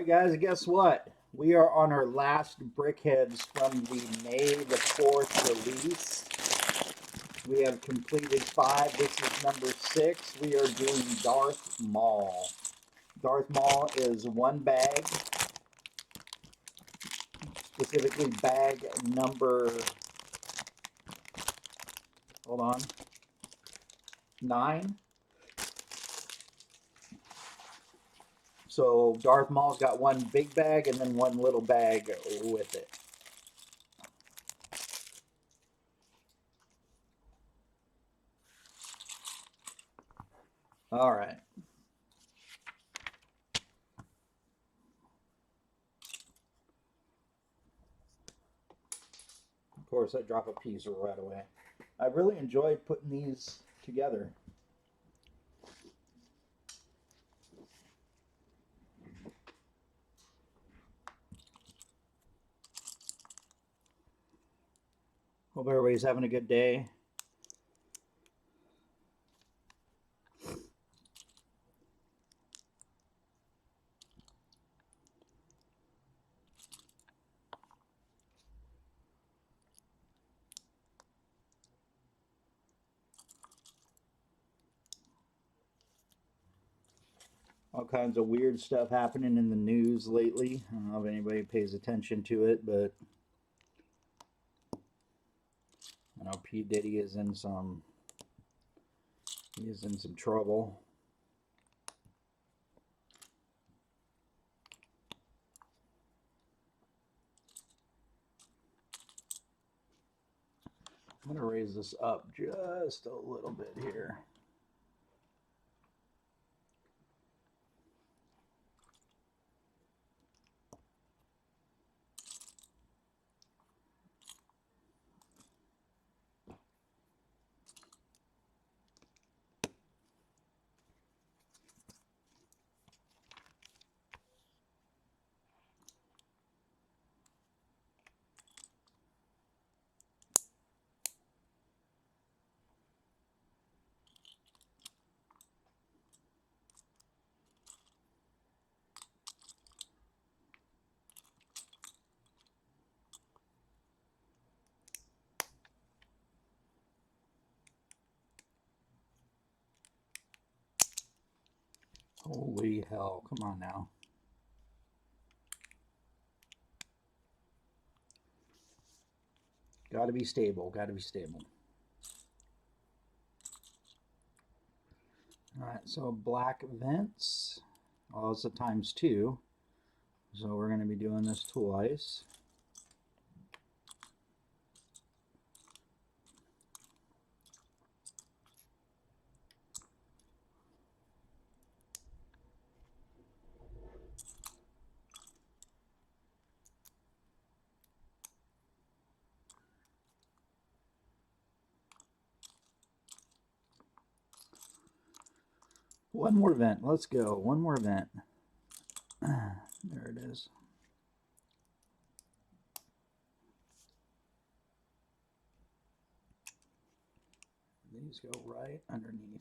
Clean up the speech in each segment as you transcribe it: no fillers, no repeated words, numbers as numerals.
right, guys, guess what? We are on our last BrickHeads from the May the 4th release. We have completed 5. This is number 6. We are doing Darth Maul. Darth Maul is one bag, specifically bag number, hold on, 9. So Darth Maul's got one big bag and then one little bag with it. All right. Of course, I drop a piece right away. I really enjoyed putting these together. Hope everybody's having a good day. All kinds of weird stuff happening in the news lately. I don't know if anybody pays attention to it, but I know P. Diddy is in some trouble. I'm gonna raise this up just a little bit here. Holy hell, come on now. Gotta be stable, gotta be stable. Alright, so black vents. Oh, it's a ×2. So we're going to be doing this twice. One more vent. Let's go. One more vent. There it is. These go right underneath.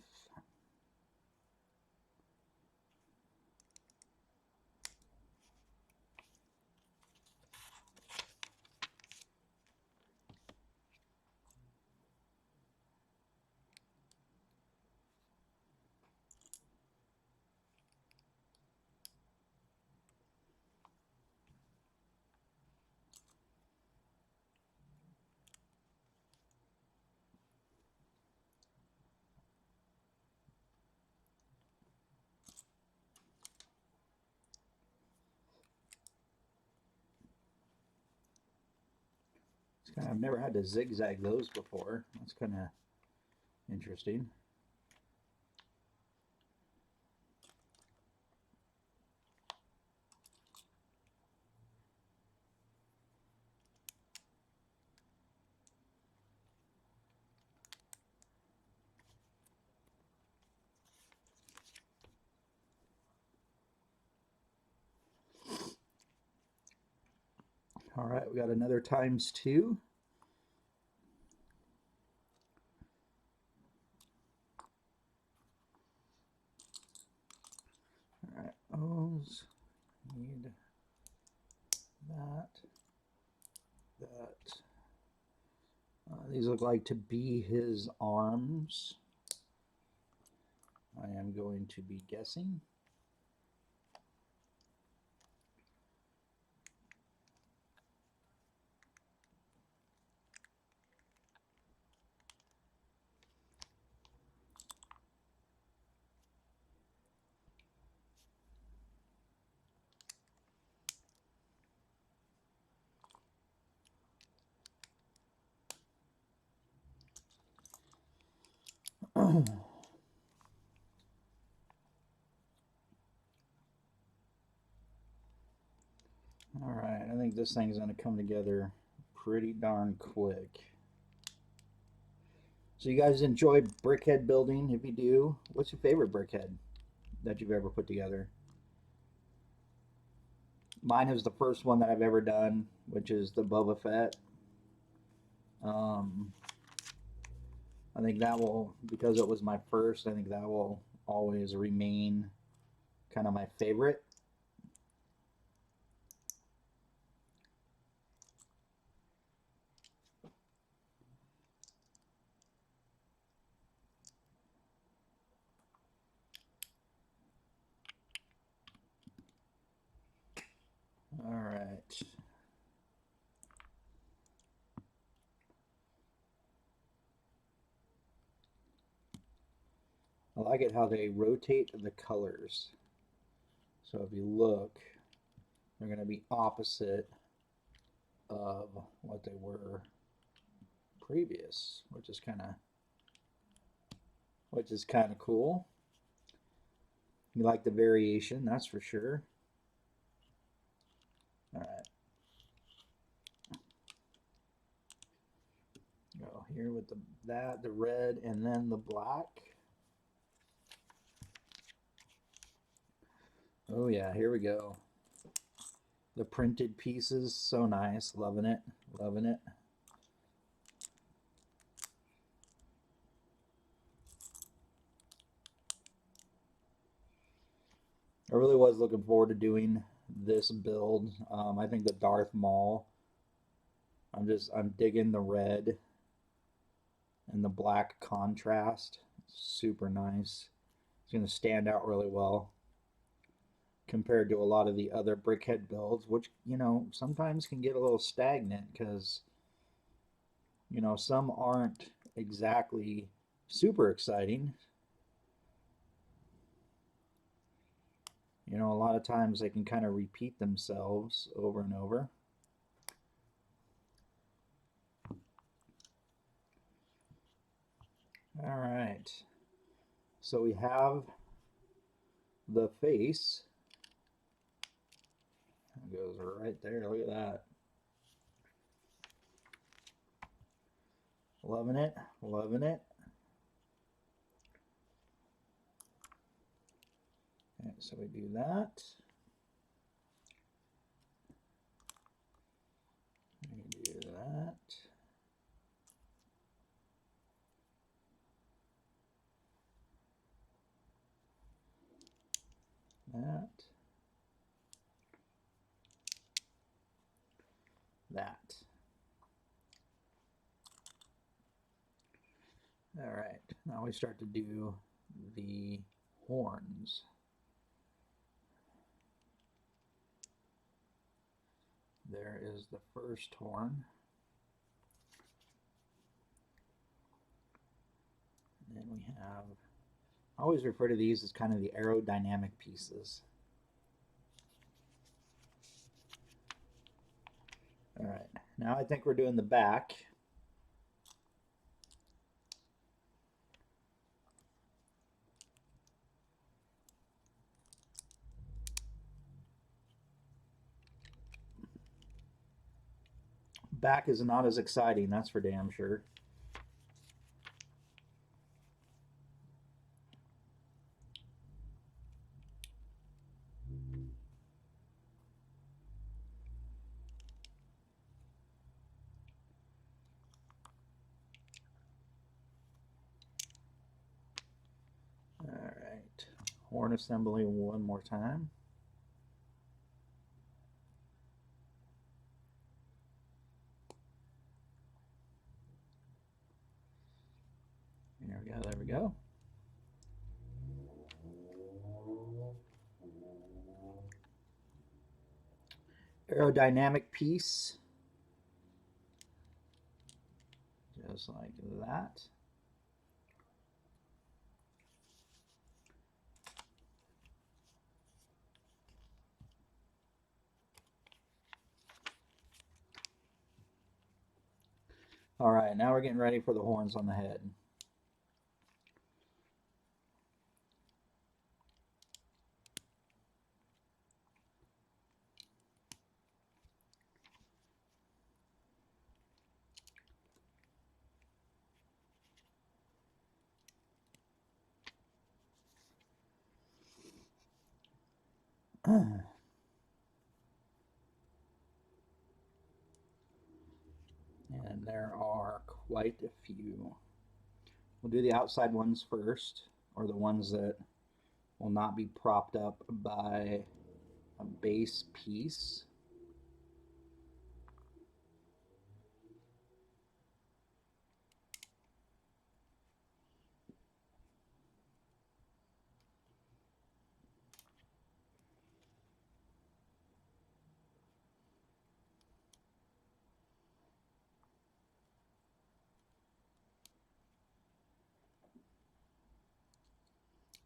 I've never had to zigzag those before. That's kind of interesting. All right, we got another ×2. All right, O's, Need that. These look like to be his arms. I am going to be guessing. All right, I think this thing's going to come together pretty darn quick. So you guys enjoy brickhead building? If you do, what's your favorite brickhead that you've ever put together? Mine is the first one that I've ever done, which is the Boba Fett. I think that will, because it was my first, I think that will always remain kind of my favorite. All right. I like it how they rotate the colors. So if you look, they're going to be opposite of what they were previous, which is kind of cool. You like the variation, that's for sure. All right. Go here with the red, and then the black. Oh yeah, here we go. The printed pieces, so nice. Loving it, loving it. I really was looking forward to doing this build. I think the Darth Maul, I'm digging the red and the black contrast. Super nice. It's going to stand out really well compared to a lot of the other brickhead builds, which, you know, sometimes can get a little stagnant because, you know, some aren't exactly super exciting. You know, a lot of times they can kind of repeat themselves over and over. All right. So we have the face. It goes right there. Look at that. Loving it. Loving it. Okay, so we do that. We do that. That. All right, now we start to do the horns. There is the first horn. And then we have, I always refer to these as kind of the aerodynamic pieces. All right, now I think we're doing the back. Back is not as exciting, that's for damn sure. All right, horn assembly one more time. There we go, there we go. Aerodynamic piece. Just like that. All right, now we're getting ready for the horns on the head. And there are quite a few. We'll do the outside ones first, or the ones that will not be propped up by a base piece.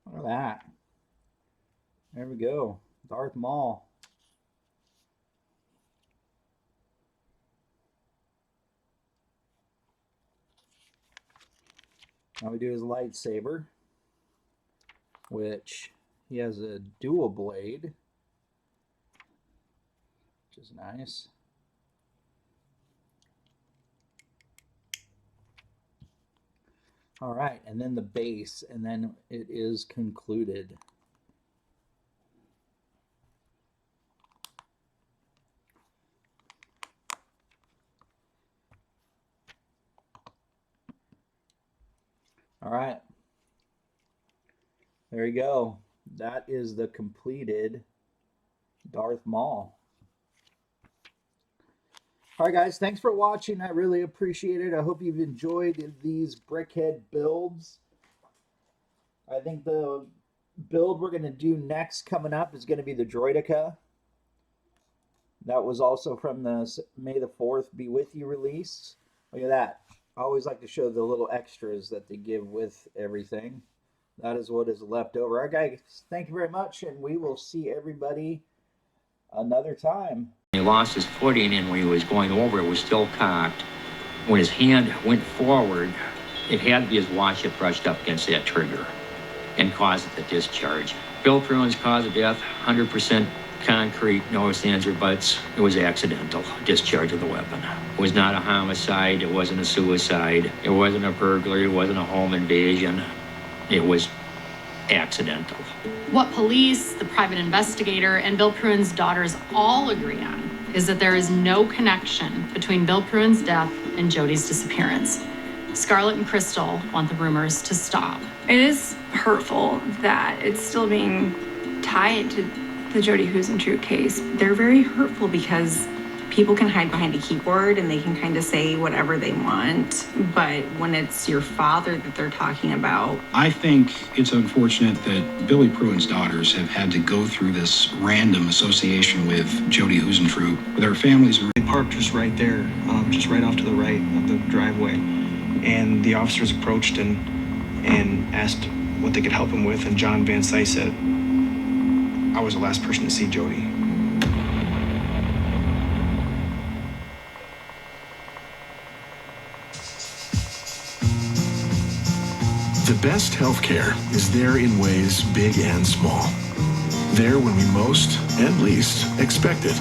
Look at that. There we go. Darth Maul. Now we do his lightsaber, which he has a dual blade, which is nice. All right, and then the base, and then it is concluded. All right, there you go. That is the completed Darth Maul. All right, guys, thanks for watching. I really appreciate it. I hope you've enjoyed these brickhead builds. I think the build we're going to do next coming up is going to be the Droideka. That was also from the May the 4th Be With You release. Look at that. I always like to show the little extras that they give with everything. That is what is left over. All right, guys, thank you very much, and we will see everybody another time. He lost his footing, and when he was going over, it was still cocked. When his hand went forward, it had to be his watch that brushed up against that trigger and caused the discharge. Bill Pruitt's cause of death, 100% concrete, no ifs, ands, or buts. It was accidental discharge of the weapon. It was not a homicide. It wasn't a suicide. It wasn't a burglary. It wasn't a home invasion. It was accidental. What police, the private investigator, and Bill Pruitt's daughters all agree on is that there is no connection between Bill Pruitt's death and Jodi's disappearance. Scarlett and Crystal want the rumors to stop. It is hurtful that it's still being tied to the Jodi Huisentruit case. They're very hurtful because people can hide behind a keyboard and they can kind of say whatever they want, but when it's your father that they're talking about. I think it's unfortunate that Billy Pruitt's daughters have had to go through this random association with Jodi Huisentruit. Their families are... They parked just right there, just right off to the right of the driveway, and the officers approached and asked what they could help him with, and John Van Syce said, "I was the last person to see Jodi." The best healthcare is there in ways big and small. There when we most and least expect it.